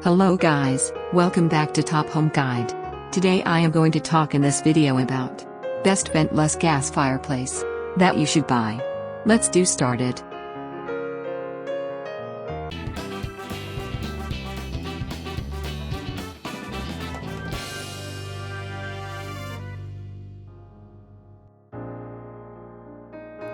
Hello guys, welcome back to Top Home Guide. Today I am going to talk in this video about best ventless gas fireplace that you should buy. Let's do started.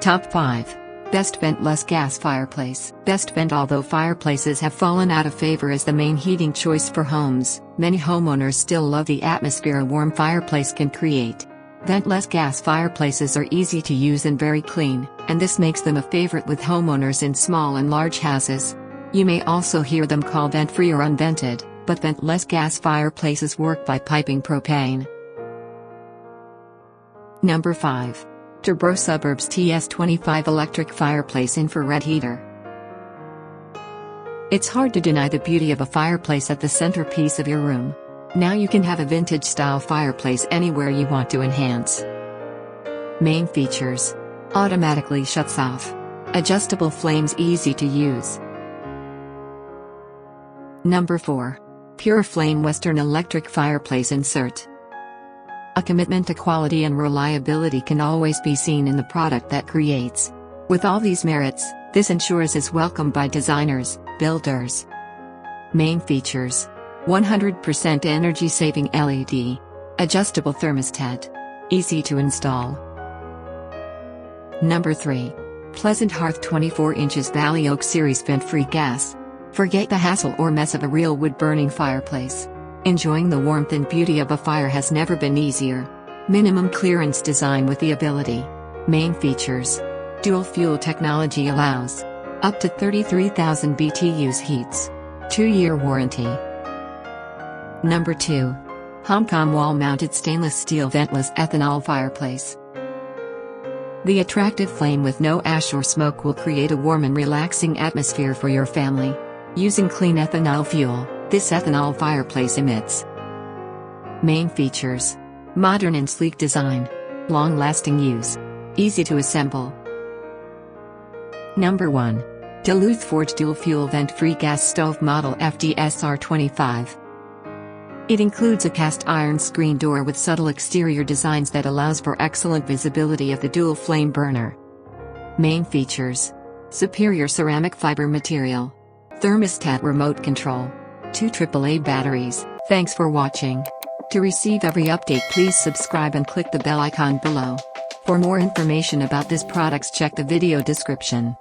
Top 5. Best ventless gas fireplace. Best vent. Although fireplaces have fallen out of favor as the main heating choice for homes, many homeowners still love the atmosphere a warm fireplace can create. Ventless gas fireplaces are easy to use and very clean, and this makes them a favorite with homeowners in small and large houses. You may also hear them called vent-free or unvented, but ventless gas fireplaces work by piping propane. Number 5. Turbo Suburbs TS25 Electric Fireplace Infrared Heater. It's hard to deny the beauty of a fireplace at the centerpiece of your room. Now you can have a vintage-style fireplace anywhere you want to enhance. Main features: automatically shuts off, adjustable flames, easy to use. Number 4. Pura Flame Western Electric Fireplace Insert. A commitment to quality and reliability can always be seen in the product that creates. With all these merits, this ensures is welcomed by designers, builders. Main features: 100% energy-saving LED, adjustable thermostat, easy to install. Number 3. Pleasant Hearth 24 inches Valley Oak Series Vent-Free Gas. Forget the hassle or mess of a real wood-burning fireplace. Enjoying the warmth and beauty of a fire has never been easier. Minimum clearance design with the ability. Main features: dual fuel technology allows up to 33,000 BTUs heats. 2-year warranty. Number 2. HOMCOM Wall-Mounted Stainless Steel Ventless Ethanol Fireplace. The attractive flame with no ash or smoke will create a warm and relaxing atmosphere for your family. Using clean ethanol fuel, this ethanol fireplace emits. Main features: modern and sleek design, long-lasting use, easy to assemble. Number 1. Duluth Forge Dual Fuel Vent-Free Gas Stove Model FDSR25. It includes a cast iron screen door with subtle exterior designs that allows for excellent visibility of the dual flame burner. Main features: superior ceramic fiber material, thermostat remote control, 2 AAA batteries. Thanks for watching. To receive every update, please subscribe and click the bell icon below. For more information about this products, check the video description.